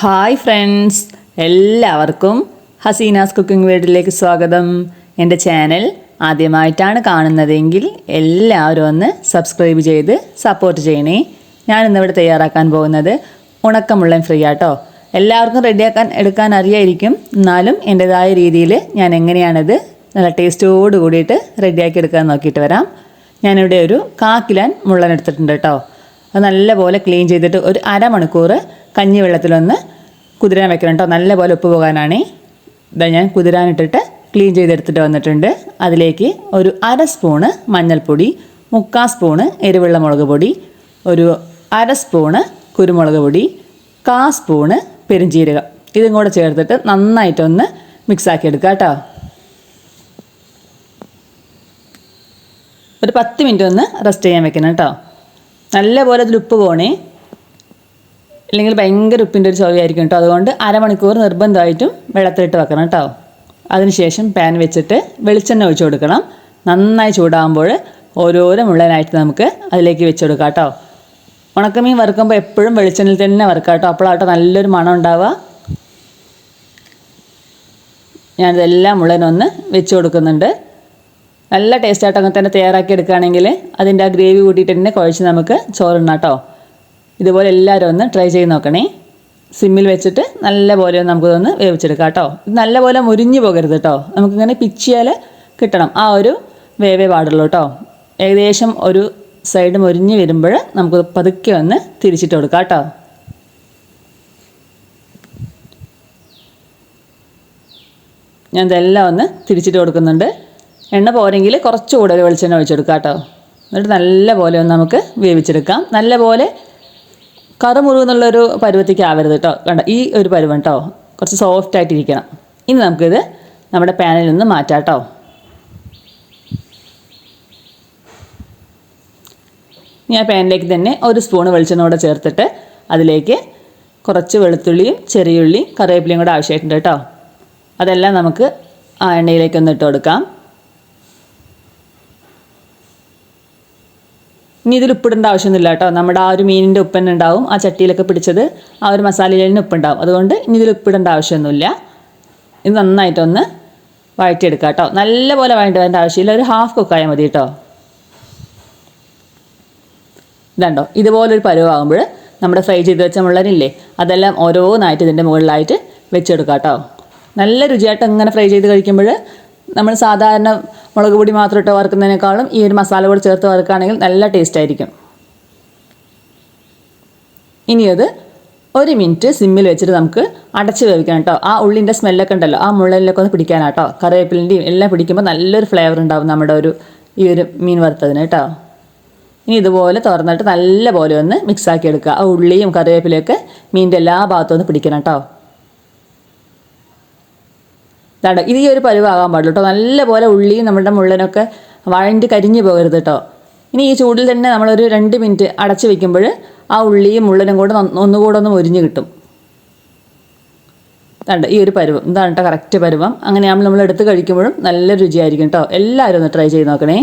Hi friends, എല്ലാവർക്കും Hasina's cooking വേൾഡിലേക്ക് സ്വാഗതം. എൻ്റെ ചാനൽ ആദ്യമായിട്ടാണ് കാണുന്നതെങ്കിൽ എല്ലാവരും ഒന്ന് സബ്സ്ക്രൈബ് ചെയ്ത് സപ്പോർട്ട് ചെയ്യണേ. ഞാനിന്നിവിടെ തയ്യാറാക്കാൻ പോകുന്നത് ഉണക്കമുള്ളൻ ഫ്രൈ ആട്ടോ. എല്ലാവർക്കും റെഡിയാക്കാൻ എടുക്കാൻ അറിയായിരിക്കും, എന്നാലും എൻ്റെതായ രീതിയിൽ ഞാൻ എങ്ങനെയാണിത് നല്ല ടേസ്റ്റോട് കൂടിയിട്ട് റെഡിയാക്കി എടുക്കാൻ നോക്കിയിട്ട് വരാം. ഞാനിവിടെ ഒരു 1/4 കിലോ മുള്ളൻ എടുത്തിട്ടുണ്ട് കേട്ടോ. അത് നല്ലപോലെ ക്ലീൻ ചെയ്തിട്ട് ഒരു അരമണിക്കൂർ കഞ്ഞിവെള്ളത്തിലൊന്ന് കുതിരാൻ വെക്കണം കേട്ടോ. നല്ലപോലെ ഉപ്പ് പോകാനാണ്. ഇതാ ഞാൻ കുതിരാനിട്ടിട്ട് ക്ലീൻ ചെയ്തെടുത്തിട്ട് വന്നിട്ടുണ്ട്. അതിലേക്ക് ഒരു 1/2 സ്പൂണ് മഞ്ഞൾപ്പൊടി, 3/4 സ്പൂണ് എരിവുള്ള മുളക് പൊടി, ഒരു 1/2 സ്പൂണ് കുരുമുളക് പൊടി, 1/4 സ്പൂണ് പെരുംജീരകം, ഇതും കൂടെ ചേർത്തിട്ട് നന്നായിട്ടൊന്ന് മിക്സാക്കി എടുക്കുക കേട്ടോ. ഒരു 10 മിനിറ്റ് ഒന്ന് റെസ്റ്റ് ചെയ്യാൻ വെക്കണം കേട്ടോ. നല്ലപോലെ അതിൽ ഉപ്പ് പോകണേ, അല്ലെങ്കിൽ ഭയങ്കര ഉപ്പിൻ്റെ ഒരു ചൊവയായിരിക്കും കേട്ടോ. അതുകൊണ്ട് അരമണിക്കൂർ നിർബന്ധമായിട്ടും വെള്ളത്തിലിട്ട് വെക്കണം കേട്ടോ. അതിനുശേഷം പാൻ വെച്ചിട്ട് വെളിച്ചെണ്ണ ഒഴിച്ചു കൊടുക്കണം. നന്നായി ചൂടാകുമ്പോൾ ഓരോരോ മുള്ളനായിട്ട് നമുക്ക് അതിലേക്ക് വെച്ച് കൊടുക്കാം കേട്ടോ. ഉണക്കമീൻ വറുക്കുമ്പോൾ എപ്പോഴും വെളിച്ചെണ്ണയിൽ തന്നെ വറുക്കാം കേട്ടോ. അപ്പോഴാട്ടോ നല്ലൊരു മണം ഉണ്ടാവുക. ഞാനിതെല്ലാം മുള്ളനൊന്ന് വെച്ച് കൊടുക്കുന്നുണ്ട്. നല്ല ടേസ്റ്റായിട്ട് അങ്ങനെ തന്നെ തയ്യാറാക്കി എടുക്കുകയാണെങ്കിൽ അതിൻ്റെ ആ ഗ്രേവി കൂട്ടിയിട്ട് തന്നെ കുഴച്ച് നമുക്ക് ചോറുണ്ണാം കേട്ടോ. ഇതുപോലെ എല്ലാവരും ഒന്ന് ട്രൈ ചെയ്ത് നോക്കണേ. സിമ്മിൽ വെച്ചിട്ട് നല്ലപോലെ ഒന്ന് നമുക്കിതൊന്ന് വേവിച്ചെടുക്കാം കേട്ടോ. ഇത് നല്ലപോലെ മുരിഞ്ഞു പോകരുത് കേട്ടോ. നമുക്കിങ്ങനെ പിച്ചിയാൽ കിട്ടണം, ആ ഒരു വേവേ പാടുള്ളൂ കേട്ടോ. ഏകദേശം ഒരു സൈഡ് മുരിഞ്ഞ് വരുമ്പോൾ നമുക്ക് പതുക്കെ ഒന്ന് തിരിച്ചിട്ട് കൊടുക്കാം കേട്ടോ. ഞാൻ ഇതെല്ലാം ഒന്ന് തിരിച്ചിട്ട് കൊടുക്കുന്നുണ്ട്. എണ്ണ പോരെങ്കിൽ കുറച്ചുകൂടെ ഒരു വെളിച്ചെണ്ണ ഒഴിച്ചെടുക്കാം കേട്ടോ. എന്നിട്ട് നല്ലപോലെ ഒന്ന് നമുക്ക് വേവിച്ചെടുക്കാം. നല്ലപോലെ കറുമുറുന്നുള്ളൊരു പരുവത്തേക്ക് ആവരുത് കേട്ടോ. കണ്ട ഈ ഒരു പരുവം കേട്ടോ, കുറച്ച് സോഫ്റ്റായിട്ടിരിക്കണം. ഇനി നമുക്കിത് നമ്മുടെ പാനിൽ നിന്ന് മാറ്റാം കേട്ടോ. ഞാൻ പാനിലേക്ക് തന്നെ ഒരു സ്പൂണ് വെളിച്ചെണ്ണ കൂടെ ചേർത്തിട്ട് അതിലേക്ക് കുറച്ച് വെളുത്തുള്ളിയും ചെറിയുള്ളിയും കറിവേപ്പിലയും കൂടെ ആവശ്യമായിട്ടുണ്ട് കേട്ടോ. അതെല്ലാം നമുക്ക് ആ എണ്ണയിലേക്കൊന്ന് ഇട്ട് കൊടുക്കാം. ഇനി ഇതിൽ ഉപ്പിടേണ്ട ആവശ്യമൊന്നുമില്ല കേട്ടോ. നമ്മുടെ ആ ഒരു മീനിൻ്റെ ഉപ്പ് തന്നെ ഉണ്ടാവും, ആ ചട്ടിയിലൊക്കെ പിടിച്ചത് ആ ഒരു മസാലയിൽ തന്നെ ഉപ്പുണ്ടാവും. അതുകൊണ്ട് ഇനി ഇതിൽ ഉപ്പിടേണ്ട ആവശ്യമൊന്നുമില്ല. ഇത് നന്നായിട്ടൊന്ന് വഴറ്റിയെടുക്കാം കേട്ടോ. നല്ലപോലെ വഴറ്റേണ്ട ആവശ്യമില്ല, ഒരു ഹാഫ് കുക്കായാൽ മതി കേട്ടോ. ഇതുണ്ടോ, ഇതുപോലൊരു പരുവാകുമ്പോൾ നമ്മുടെ ഫ്രൈ ചെയ്ത് വെച്ച മുള്ളനില്ലേ, അതെല്ലാം ഓരോന്നായിട്ട് ഇതിൻ്റെ മുകളിലായിട്ട് വെച്ചെടുക്കാം കേട്ടോ. നല്ല രുചിയായിട്ട് ഇങ്ങനെ ഫ്രൈ ചെയ്ത് കഴിക്കുമ്പോൾ നമ്മൾ സാധാരണ മുളക് പൊടി മാത്രം ഇട്ട് വറുക്കുന്നതിനേക്കാളും ഈ ഒരു മസാല കൂടി ചേർത്ത് വറുക്കുകയാണെങ്കിൽ നല്ല ടേസ്റ്റ് ആയിരിക്കും. ഇനി അത് 1 മിനിറ്റ് സിമ്മിൽ വെച്ചിട്ട് നമുക്ക് അടച്ച് വേവിക്കണം കേട്ടോ. ആ ഉള്ളിൻ്റെ സ്മെല്ലൊക്കെ ഉണ്ടല്ലോ, ആ മുള്ളലിലൊക്കെ ഒന്ന് പിടിക്കാനാട്ടോ. കറിവേപ്പിലിൻ്റെയും എല്ലാം പിടിക്കുമ്പോൾ നല്ലൊരു ഫ്ലേവർ ഉണ്ടാവും നമ്മുടെ ഈ ഒരു മീൻ വറുത്തതിന് കേട്ടോ. ഇനി ഇതുപോലെ തുറന്നിട്ട് നല്ലപോലെ ഒന്ന് മിക്സാക്കി എടുക്കുക. ആ ഉള്ളിയും കറിവേപ്പിലയൊക്കെ മീനിൻ്റെ എല്ലാ ഭാഗത്തും ഒന്ന് പിടിക്കണം കേട്ടോ. ഇത് ഈ ഒരു പരുവാകാൻ പാടുള്ളൂ കേട്ടോ. നല്ലപോലെ ഉള്ളിയും നമ്മുടെ മുള്ളനൊക്കെ വഴണ്ടി കരിഞ്ഞു പോകരുത് കേട്ടോ. ഇനി ഈ ചൂടിൽ തന്നെ നമ്മളൊരു 2 മിനിറ്റ് അടച്ച് വയ്ക്കുമ്പോൾ ആ ഉള്ളിയും മുള്ളനും കൂടെ ഒന്നുകൂടെ ഒന്ന് മുരിഞ്ഞ് കിട്ടും. ഈ ഒരു പരുവം ഇതാണ് കേട്ടോ കറക്റ്റ് പരുവം. അങ്ങനെയാകുമ്പോൾ നമ്മൾ എടുത്ത് കഴിക്കുമ്പോഴും നല്ല രുചിയായിരിക്കും കേട്ടോ. എല്ലാവരും ഒന്ന് ട്രൈ ചെയ്ത് നോക്കണേ.